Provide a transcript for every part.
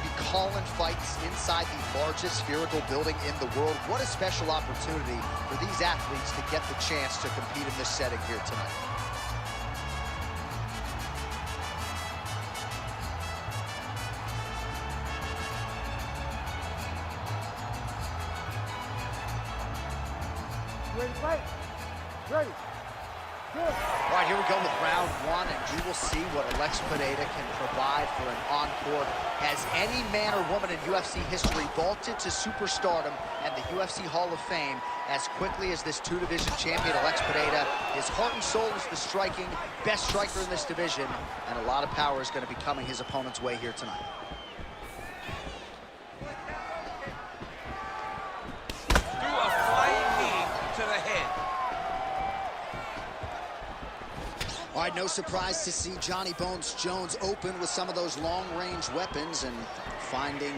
be calling fights inside the largest spherical building in the world. What a special opportunity for these athletes to get the chance to compete in this setting here tonight. Ready to fight? Ready. Good. All right, here we go with round one, and you will see what Alex Pereira can provide for an encore. Has any man or woman in UFC history vaulted to superstardom and the UFC Hall of Fame as quickly as this two-division champion, Alex Pereira? His heart and soul is the striking, best striker in this division, and a lot of power is going to be coming his opponent's way here tonight. All right, no surprise to see Johnny Bones Jones open with some of those long-range weapons and finding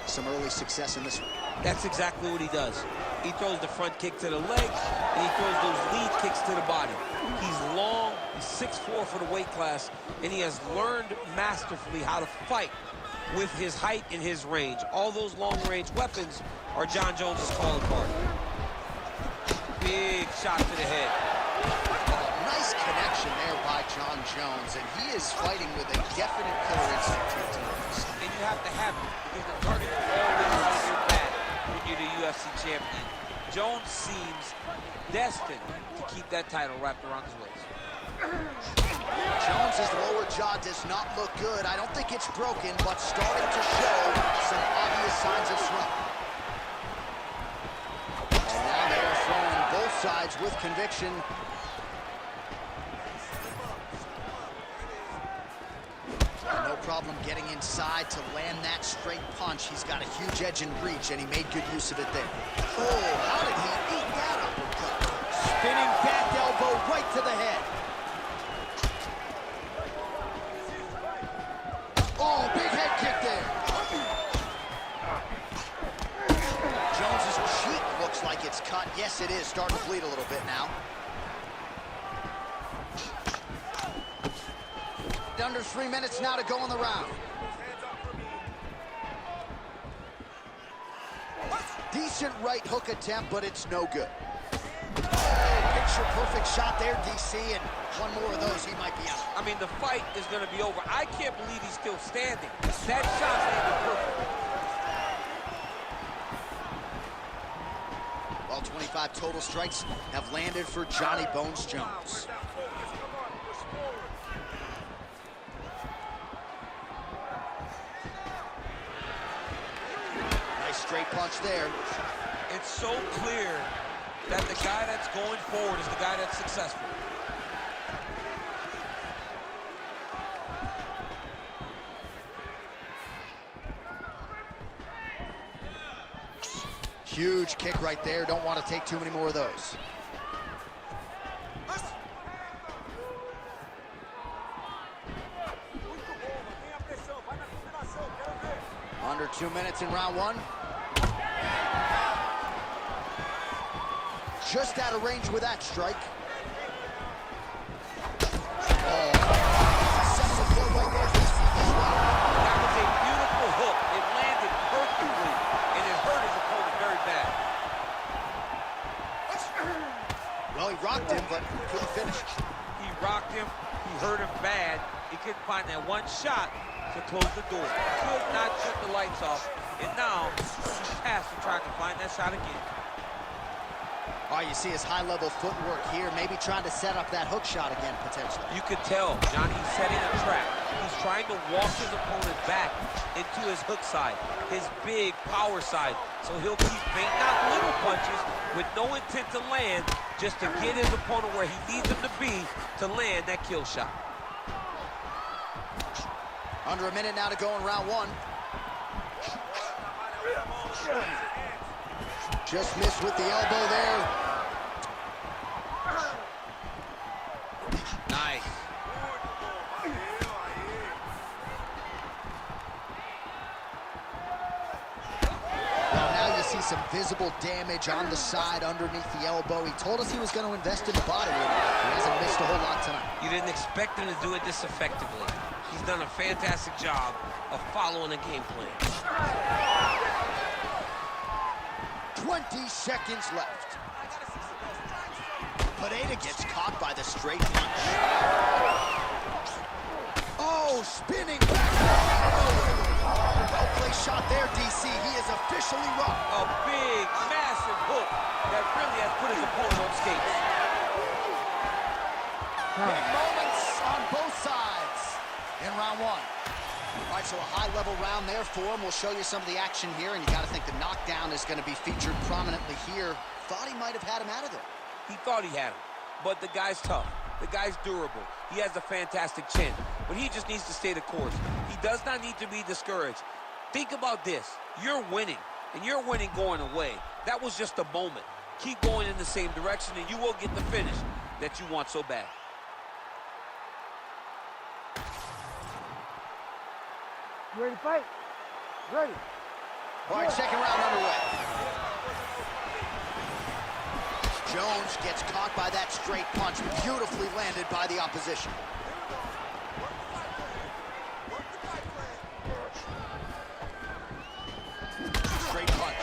some early success in this one. That's exactly what he does. He throws the front kick to the leg, and he throws those lead kicks to the body. He's long, he's 6'4" for the weight class, and he has learned masterfully how to fight with his height and his range. All those long-range weapons are John Jones's calling card. Big shot to the head. Nice connection there by John Jones, and he is fighting with a definite killer instinct here tonight. And you have to have it, because the target is always on your back when you're the UFC champion. Jones seems destined to keep that title wrapped around his waist. Jones's lower jaw does not look good. I don't think it's broken, but starting to show some obvious signs of swelling. And now they are throwing both sides with conviction. No problem getting inside to land that straight punch. He's got a huge edge and reach, and he made good use of it there. Oh, how did he eat that uppercut? Spinning back elbow right to the head. Oh, big head kick there. Jones's cheek looks like it's cut. Yes, it is. Starting to bleed a little bit now. Under 3 minutes now to go in the round. Decent right hook attempt, but it's no good. Picture perfect shot there, DC, and one more of those, he might be out. I mean, the fight is going to be over. I can't believe he's still standing. That shot landed perfect. All 25 total strikes have landed for Johnny Bones Jones. Straight punch there. It's so clear that the guy that's going forward is the guy that's successful. Huge kick right there. Don't want to take too many more of those. Under 2 minutes in round one. Just out of range with that strike. Oh. That was a beautiful hook. It landed perfectly, and it hurt his opponent very bad. Well, he rocked him, but couldn't finish. He rocked him. He hurt him bad. He couldn't find that one shot to close the door. Could not shut the lights off, and now he's tasked to try to find that shot again. All right, you see his high-level footwork here, maybe trying to set up that hook shot again, potentially. You could tell Johnny's setting a trap. He's trying to walk his opponent back into his hook side, his big power side. So he'll keep baiting out little punches with no intent to land, just to get his opponent where he needs him to be to land that kill shot. Under a minute now to go in round one. Just missed with the elbow there. Nice. Well, now you see some visible damage on the side underneath the elbow. He told us he was going to invest in the body. He hasn't missed a whole lot tonight. You didn't expect him to do it this effectively. He's done a fantastic job of following a game plan. 20 seconds left. Pereira gets caught by the straight punch. Oh, spinning back. Well-placed shot there, DC. He is officially run. A big, massive hook that really has put his opponent on skates. Big moments on both sides in round one. All right, so a high-level round there for him. We'll show you some of the action here, and you got to think the knockdown is going to be featured prominently here. Thought he might have had him out of there. He thought he had him, but the guy's tough. The guy's durable. He has a fantastic chin, but he just needs to stay the course. He does not need to be discouraged. Think about this. You're winning, and you're winning going away. That was just a moment. Keep going in the same direction, and you will get the finish that you want so bad. You ready to fight? Ready. All right, second round underway. Jones gets caught by that straight punch, beautifully landed by the opposition. Straight punch.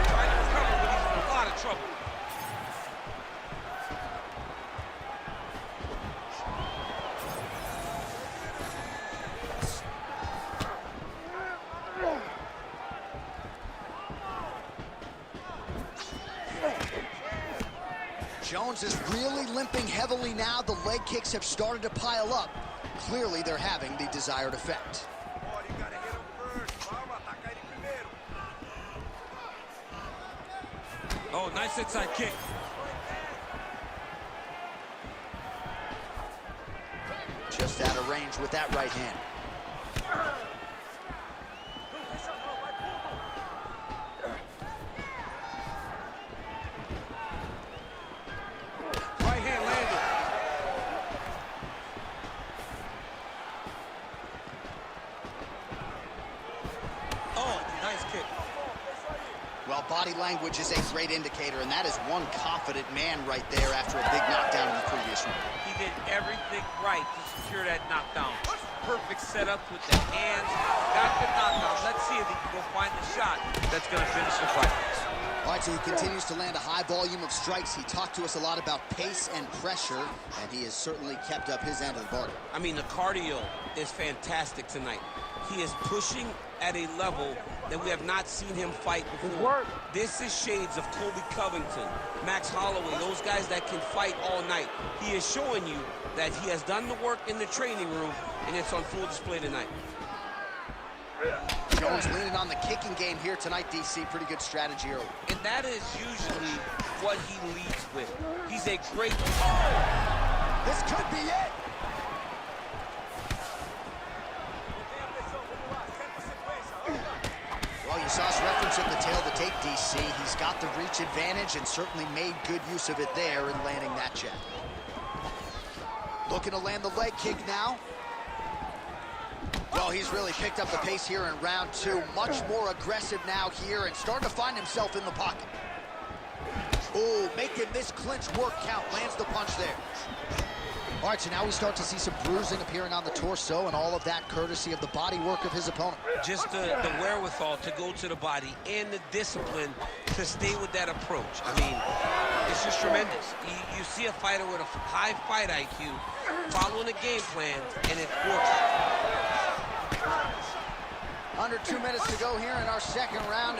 Trying to recover, but he's in a lot of trouble. Jones is really limping heavily now. The leg kicks have started to pile up. Clearly, they're having the desired effect. Oh, nice inside kick. Just out of range with that right hand. Right hand landed. Oh, nice kick. Well, body language is a great indicator, and that is one confident man right there after a big knockdown in the previous round. He did everything right to secure that knockdown. Perfect setup with the hands. Got the knockdown. Let's see if he can go find the shot that's going to finish the fight. All right, so he continues to land a high volume of strikes. He talked to us a lot about pace and pressure, and he has certainly kept up his end of the bargain. I mean, the cardio is fantastic tonight. He is pushing at a level that we have not seen him fight before. This is shades of Colby Covington, Max Holloway, those guys that can fight all night. He is showing you that he has done the work in the training room, and it's on full display tonight. Jones leaning on the kicking game here tonight, DC. Pretty good strategy early. And that is usually what he leads with. He's a great... This could be it. Well, you saw us referencing the tail of the tape, DC. He's got the reach advantage and certainly made good use of it there in landing that jab. Looking to land the leg kick now. Well, he's really picked up the pace here in round two. Much more aggressive now here and starting to find himself in the pocket. Oh, making this clinch work count. Lands the punch there. All right, so now we start to see some bruising appearing on the torso, and all of that courtesy of the body work of his opponent. Just the wherewithal to go to the body and the discipline to stay with that approach. I mean, it's just tremendous. You see a fighter with a high fight IQ following a game plan, and it works. Under 2 minutes to go here in our second round.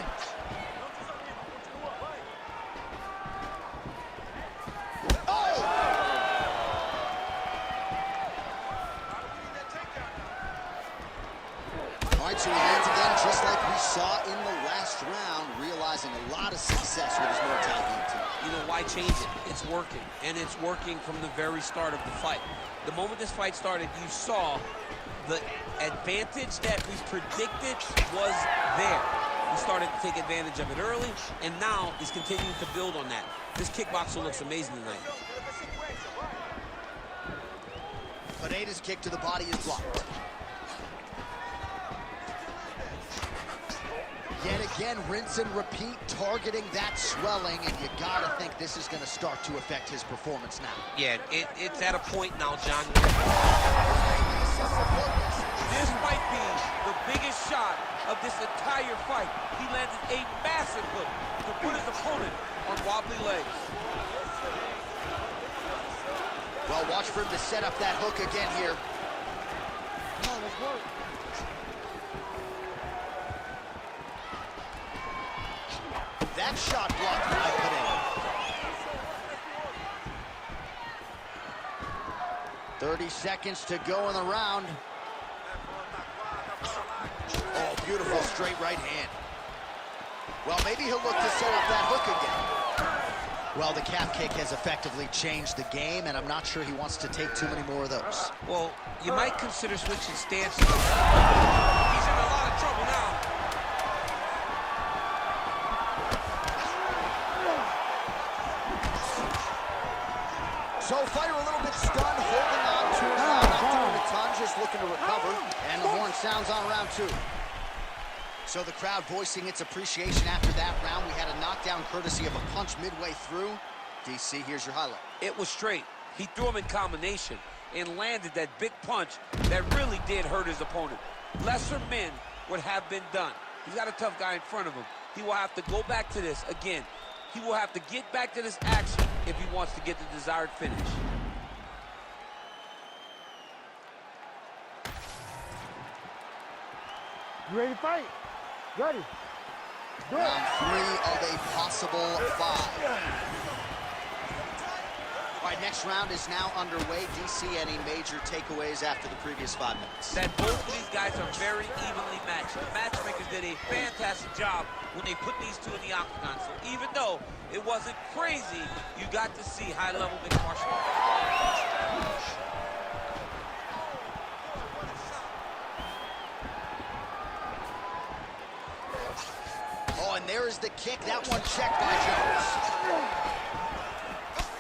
All right, so he lands again, just like we saw in the last round, realizing a lot of success with his Muay Thai game team. You know, why change it? It's working, and it's working from the very start of the fight. The moment this fight started, you saw the advantage that we predicted was there. He started to take advantage of it early, and now he's continuing to build on that. This kickboxer looks amazing tonight. Pereira's kick to the body is blocked. Yet again, rinse and repeat, targeting that swelling, and you gotta think this is gonna start to affect his performance now. Yeah, it's at a point now, John. This might be the biggest shot of this entire fight. He landed a massive hook to put his opponent on wobbly legs. Well, watch for him to set up that hook again here. Come on, let's work. That shot blocked by Pereira. 30 seconds to go in the round. Oh, beautiful straight right hand. Well, maybe he'll look to set up that hook again. Well, the calf kick has effectively changed the game, and I'm not sure he wants to take too many more of those. Well, you might consider switching stances. He's in a lot of trouble now. So fighter a little bit stunned, holding on to it, not doing a ton, just looking to recover. And the horn sounds on round 2. So the crowd voicing its appreciation after that round. We had a knockdown courtesy of a punch midway through. DC, here's your highlight. It was straight. He threw him in combination and landed that big punch that really did hurt his opponent. Lesser men would have been done. He's got a tough guy in front of him. He will have to go back to this again. He will have to get back to this action if he wants to get the desired finish. You ready to fight? Ready. Do it. Round 3 of a possible 5. All right, next round is now underway. DC, any major takeaways after the previous 5 minutes? That both of these guys are very evenly matched. The matchmakers did a fantastic job when they put these two in the octagon. So even though it wasn't crazy, you got to see high-level mixed martial arts. Oh, and there is the kick. That one checked by Jones.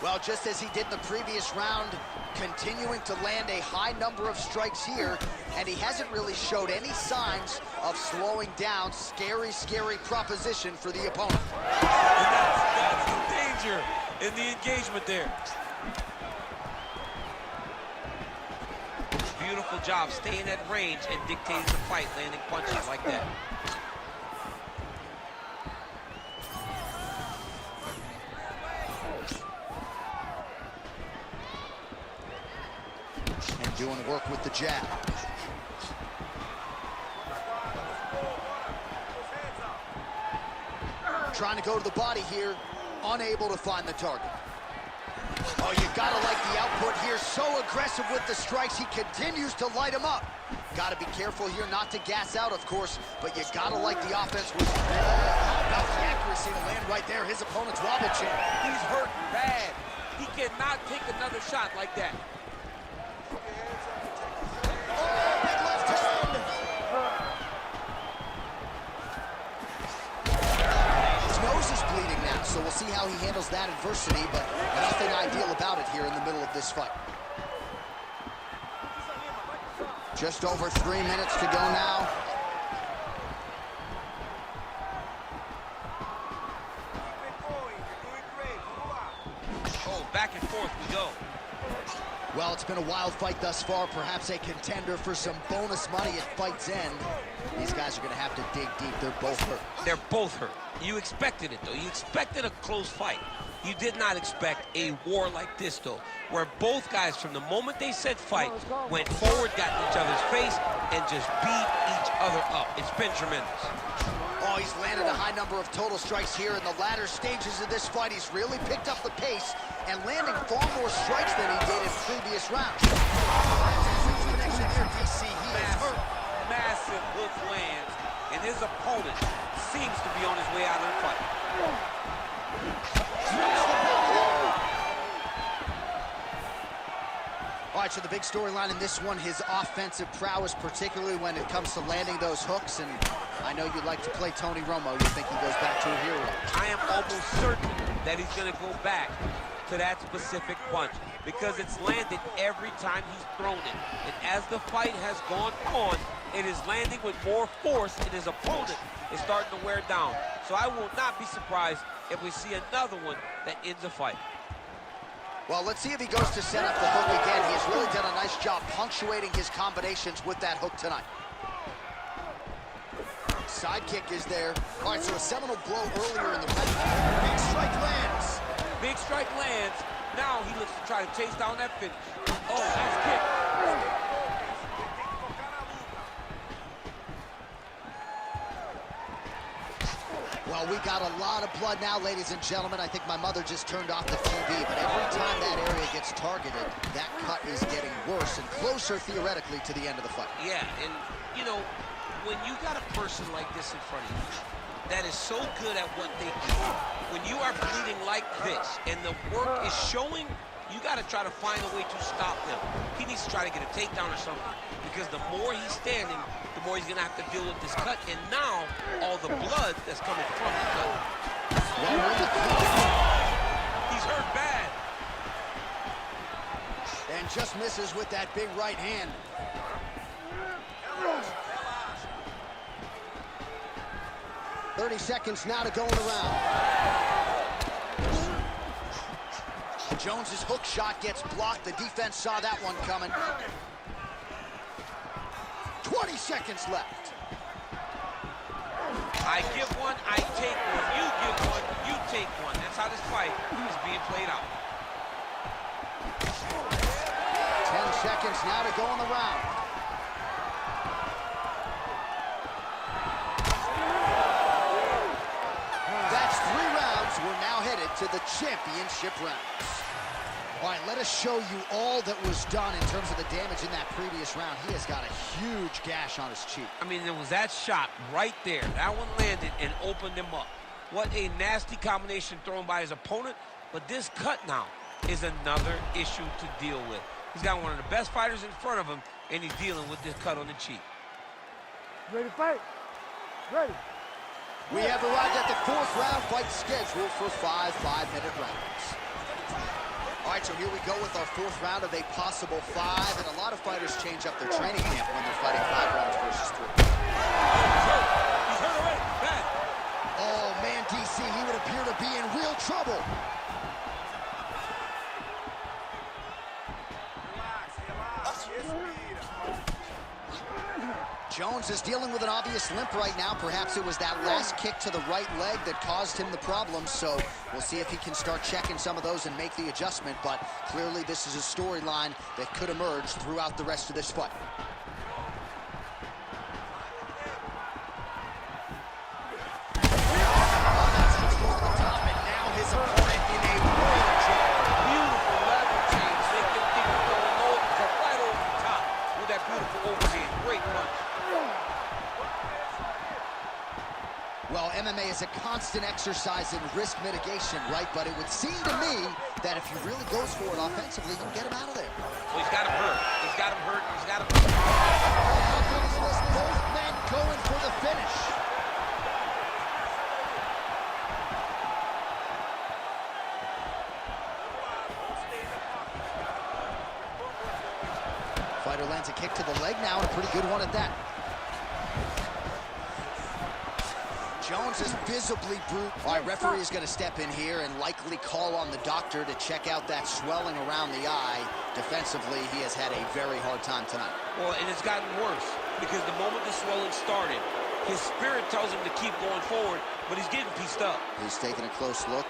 Well, just as he did in the previous round, continuing to land a high number of strikes here, and he hasn't really showed any signs of slowing down. Scary, scary proposition for the opponent. And that's the danger in the engagement there. Beautiful job staying at range and dictating the fight, landing punches like that. And doing work with the jab. Trying to go to the body here, unable to find the target. Oh, you gotta like the output here. So aggressive with the strikes, he continues to light him up. Gotta be careful here not to gas out, of course, but you gotta like the offense. How about the accuracy to land right there? His opponent's wobble chin. He's hurt bad. He cannot take another shot like that. Oh, big left hand. His nose is bleeding now, so we'll see how he handles that adversity, but nothing ideal about it here in the middle of this fight. Just over 3 minutes to go now. Oh, back and forth we go. Well, it's been a wild fight thus far, perhaps a contender for some bonus money at fight's end. These guys are going to have to dig deep. They're both hurt. They're both hurt. You expected it, though. You expected a close fight. You did not expect a war like this, though, where both guys, from the moment they said fight, went forward, got in each other's face, and just beat each other up. It's been tremendous. Oh, he's landed a high number of total strikes here in the latter stages of this fight. He's really picked up the pace and landing far more strikes than he did in previous rounds. Connection here, DC. He is hurt. Massive hook lands, and his opponent seems to be on his way out of the fight. All right, so the big storyline in this one, his offensive prowess, particularly when it comes to landing those hooks. And I know you like to play Tony Romo. You think he goes back to a hero. I am almost certain that he's going to go back to that specific punch. because it's landed every time he's thrown it. And as the fight has gone on, it is landing with more force, and his opponent is starting to wear down. So I will not be surprised if we see another one that ends the fight. Well, let's see if he goes to set up the hook again. He has really done a nice job punctuating his combinations with that hook tonight. Side kick is there. All right, so a seminal blow earlier in the round. Big strike lands. Big strike lands. Now he looks to try to chase down that finish. Oh, nice kick. Well, we got a lot of blood now, ladies and gentlemen. I think my mother just turned off the TV, but every time that area gets targeted, that cut is getting worse and closer, theoretically, to the end of the fight. Yeah, and, you know, when you got a person like this in front of you that is so good at what they do, when you are bleeding like this and the work is showing, you got to try to find a way to stop them. He needs to try to get a takedown or something, because the more he's standing, the more he's going to have to deal with this cut, and now all the blood that's coming from the cut. He's hurt bad. And just misses with that big right hand. "30 seconds now to go in the round. Jones's hook shot gets blocked. The defense saw that one coming. 20 seconds left. I give one, I take one. You give one, you take one. That's how this fight is being played out. 10 seconds now to go in the round. That's 3 rounds. We're now headed to the championship rounds. All right, let us show you all that was done in terms of the damage in that previous round. He has got a huge gash on his cheek. I mean, it was that shot right there. That one landed and opened him up. What a nasty combination thrown by his opponent. But this cut now is another issue to deal with. He's got one of the best fighters in front of him, and he's dealing with this cut on the cheek. Ready to fight? Ready. We have arrived at the 4th round fight scheduled for 5 5-minute rounds. All right, so here we go with our 4th round of a possible 5, and a lot of fighters change up their training camp when they're fighting 5 rounds versus 3. He's hurt. He's hurt already. Bad. Oh, man, DC, he would appear to be in real trouble. Jones is dealing with an obvious limp right now. Perhaps it was that last kick to the right leg that caused him the problem, so we'll see if he can start checking some of those and make the adjustment, but clearly this is a storyline that could emerge throughout the rest of this fight. Well, MMA is a constant exercise in risk mitigation, right? But it would seem to me that if he really goes for it offensively, you can get him out of there. Well, he's got him hurt. He's got him hurt. He's got him hurt. How good is this? Both men going for the finish. Fighter lands a kick to the leg now, and a pretty good one at that. Jones is visibly bruised. All right, referee is going to step in here and likely call on the doctor to check out that swelling around the eye. Defensively, he has had a very hard time tonight. Well, and it's gotten worse because the moment the swelling started, his spirit tells him to keep going forward, but he's getting pieced up. He's taking a close look.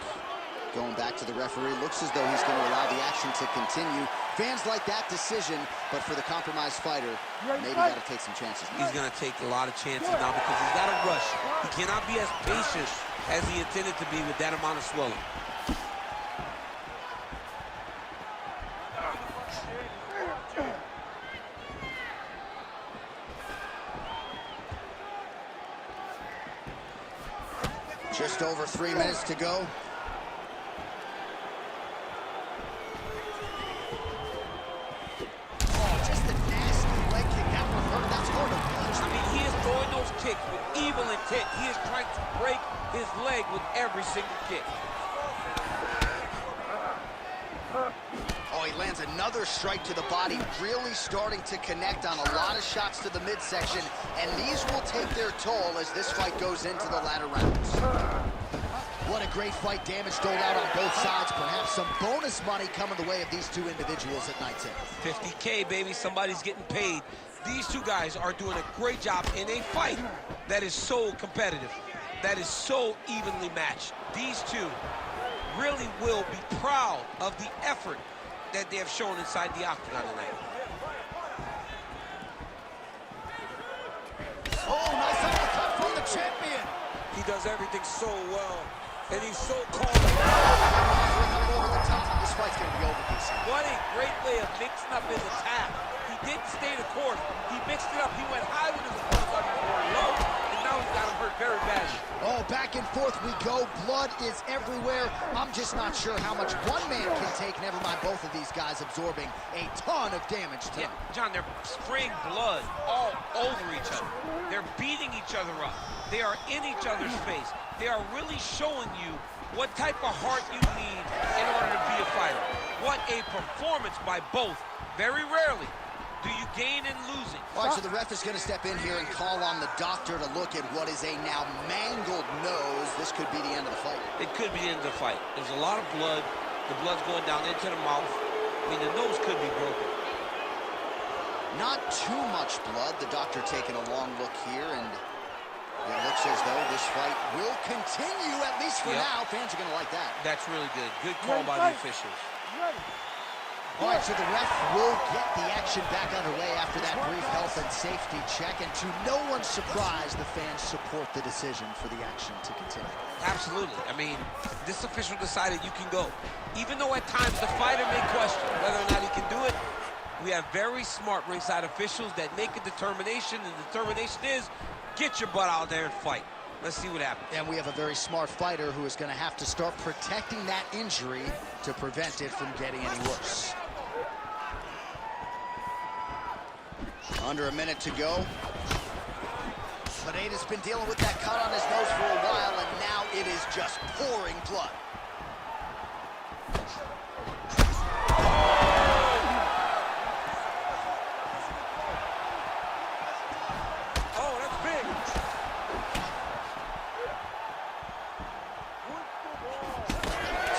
Going back to the referee, looks as though he's going to allow the action to continue. Fans like that decision, but for the compromised fighter, maybe got to take some chances. He's going to take a lot of chances now because he's got to rush. He cannot be as patient as he intended to be with that amount of swelling. Just over 3 minutes to go. Kicks with evil intent. He is trying to break his leg with every single kick. Oh, he lands another strike to the body, really starting to connect on a lot of shots to the midsection, and these will take their toll as this fight goes into the latter rounds. What a great fight, damage doled out on both sides. Perhaps some bonus money coming the way of these two individuals at night's end. $50K, baby, somebody's getting paid. These two guys are doing a great job in a fight that is so competitive, that is so evenly matched. These two really will be proud of the effort that they have shown inside the octagon tonight. Oh, nice uppercut from the champion. He does everything so well, and he's so calm. Over the top. This fight's going to be over, DC. What a great way of mixing up his attack. He didn't stay the course. He mixed it up. He went high with his opponent before low, and now he's got him hurt very badly. Oh, back and forth we go. Blood is everywhere. I'm just not sure how much one man can take. Never mind both of these guys absorbing a ton of damage tonight. Yeah, John, they're spraying blood all over each other. They're beating each other up. They are in each other's face. They are really showing you what type of heart you need in order to be a fighter. What a performance by both. Very rarely do you gain in losing. All right, so the ref is going to step in here and call on the doctor to look at what is a now mangled nose. This could be the end of the fight. It could be the end of the fight. There's a lot of blood. The blood's going down into the mouth. I mean, the nose could be broken. Not too much blood. The doctor taking a long look here, and it looks as though this fight will continue, at least for now. Fans are going to like that. That's really good. Good call by the officials. All right, so the ref will get the action back underway after that brief health and safety check, and to no one's surprise, the fans support the decision for the action to continue. Absolutely. I mean, this official decided you can go. Even though at times the fighter may question whether or not he can do it, we have very smart ringside officials that make a determination, and the determination is get your butt out there and fight. Let's see what happens. And we have a very smart fighter who is going to have to start protecting that injury to prevent it from getting any worse. Under a minute to go. Pereira's been dealing with that cut on his nose for a while, and now it is just pouring blood. Oh, that's big.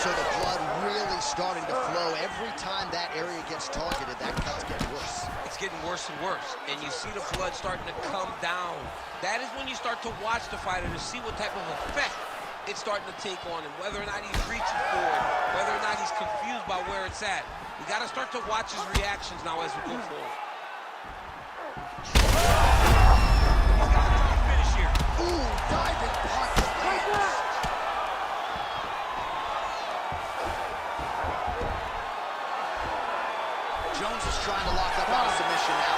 So the blood really starting to flow. Every time that area gets targeted, that cut's getting worse. It's getting worse and worse, and you see the blood starting to come down. That is when you start to watch the fighter to see what type of effect it's starting to take on him, whether or not he's reaching for it, whether or not he's confused by where it's at. You got to start to watch his reactions now as we go forward. He's got a finish here. Ooh, diving punch lands. Jones is trying to lock up on a submission now.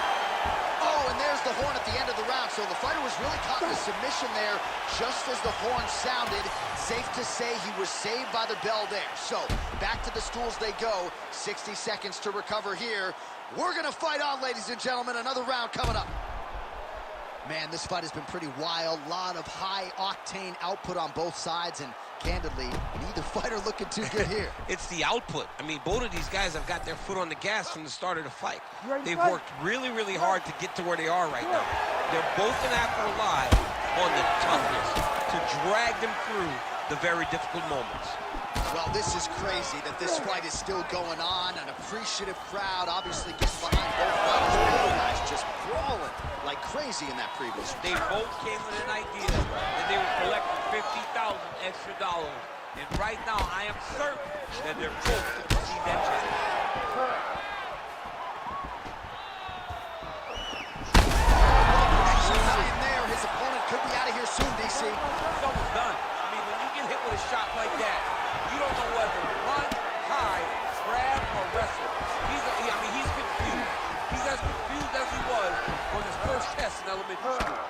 Oh, and there's the horn at the end of the round. So the fighter was really caught in a submission there just as the horn sounded. Safe to say he was saved by the bell there. So back to the stools they go. 60 seconds to recover here. We're going to fight on, ladies and gentlemen. Another round coming up. Man, this fight has been pretty wild. A lot of high-octane output on both sides, and candidly, neither fighter looking too good here. It's the output. I mean, both of these guys have got their foot on the gas from the start of the fight. They've worked really, really hard to get to where they are right now. They're both going to have to rely on the toughness to drag them through the very difficult moments. Well, this is crazy that this fight is still going on. An appreciative crowd obviously gets behind both fighters. Both guys just brawling like crazy in that previous one. They both came with an idea that they would collect $50,000 extra dollars. And right now, I am certain that they're both going to receive that check. Actually not in there. His opponent could be out of here soon, DC. It's almost done. I mean, when you get hit with a shot like that, you don't know whether to run, hide, grab, or wrestle. He's confused. He's as confused as he was on his first test in elementary school.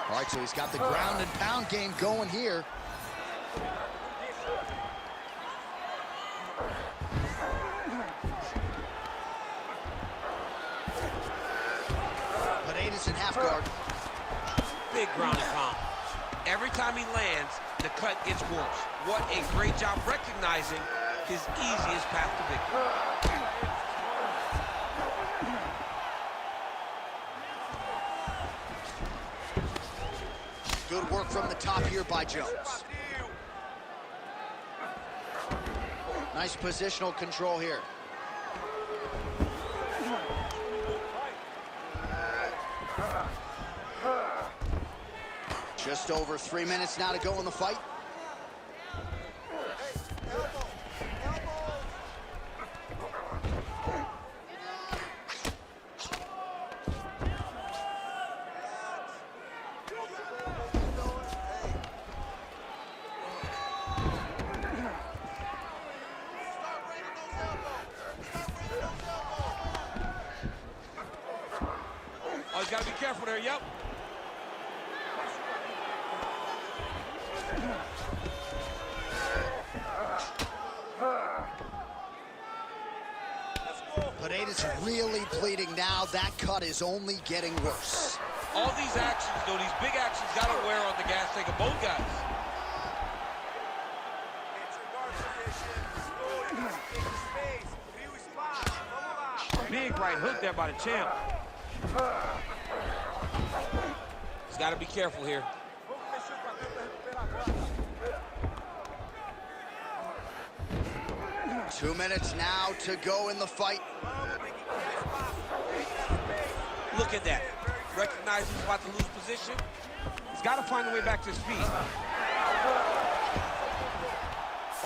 All right, so he's got the ground and pound game going here. in half guard. Big ground and pound. Every time he lands, the cut gets worse. What a great job recognizing his easiest path to victory. Good work from the top here by Jones. Nice positional control here. Just over 3 minutes now to go in the fight. Oh, he's got to be careful there, yep. Pereira's really bleeding now. That cut is only getting worse. All these actions, though, these big actions, got to wear on the gas tank of both guys. Big right hook there by the champ. He's got to be careful here. Two minutes now to go in the fight. Look at that. Recognize he's about to lose position. He's got to find a way back to his feet.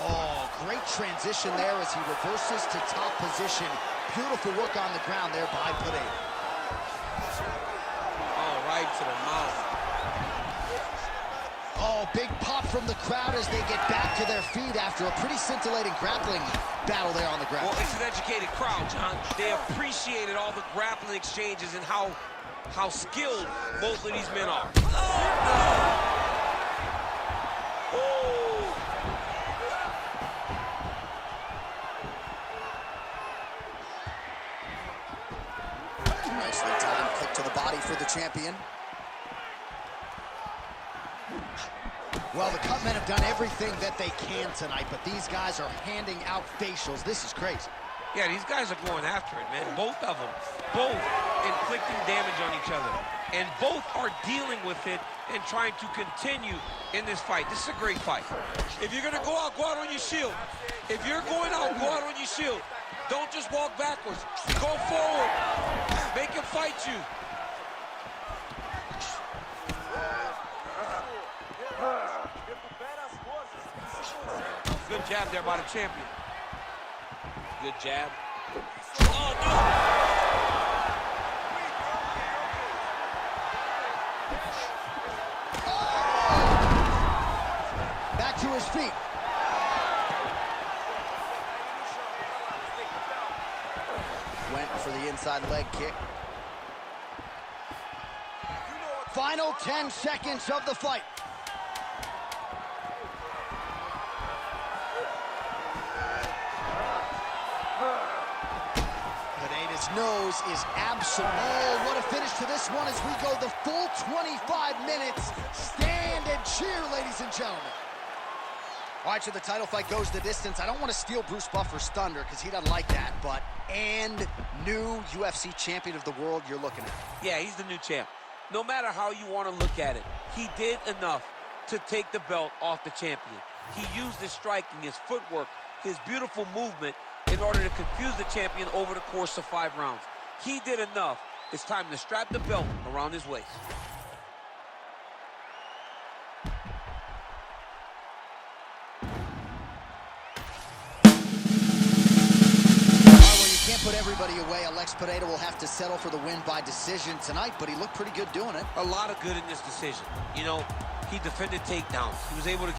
Oh, great transition there as he reverses to top position. Beautiful work on the ground there by Pereira. Oh, right to the mouth. Oh, big pop from the crowd as they get back to their feet after a pretty scintillating grappling battle there on the ground. Well, it's an educated crowd, John. They appreciated all the grappling exchanges and how skilled both of these men are. Nicely timed kick to the body for the champion. Well, the cut men have done everything that they can tonight, but these guys are handing out facials. This is crazy. Yeah, these guys are going after it, man. Both of them. Both inflicting damage on each other. And both are dealing with it and trying to continue in this fight. This is a great fight. If you're going to go out on your shield. If you're going out, go out on your shield. Don't just walk backwards. Go forward. Make him fight you. Good jab there by the champion. Good jab. Oh, no! Back to his feet. Went for the inside leg kick. Final 10 seconds of the fight. Pereira's nose is absolute. Oh, what a finish to this one as we go the full 25 minutes. Stand and cheer, ladies and gentlemen. All right, so the title fight goes the distance. I don't want to steal Bruce Buffer's thunder because he doesn't like that, but new UFC champion of the world you're looking at. Yeah, he's the new champ. No matter how you want to look at it, he did enough to take the belt off the champion. He used his striking, his footwork, his beautiful movement in order to confuse the champion over the course of 5 rounds. He did enough. It's time to strap the belt around his waist. Can't put everybody away. Alex Pereira will have to settle for the win by decision tonight, but he looked pretty good doing it. A lot of good in this decision. You know, he defended takedowns. He was able to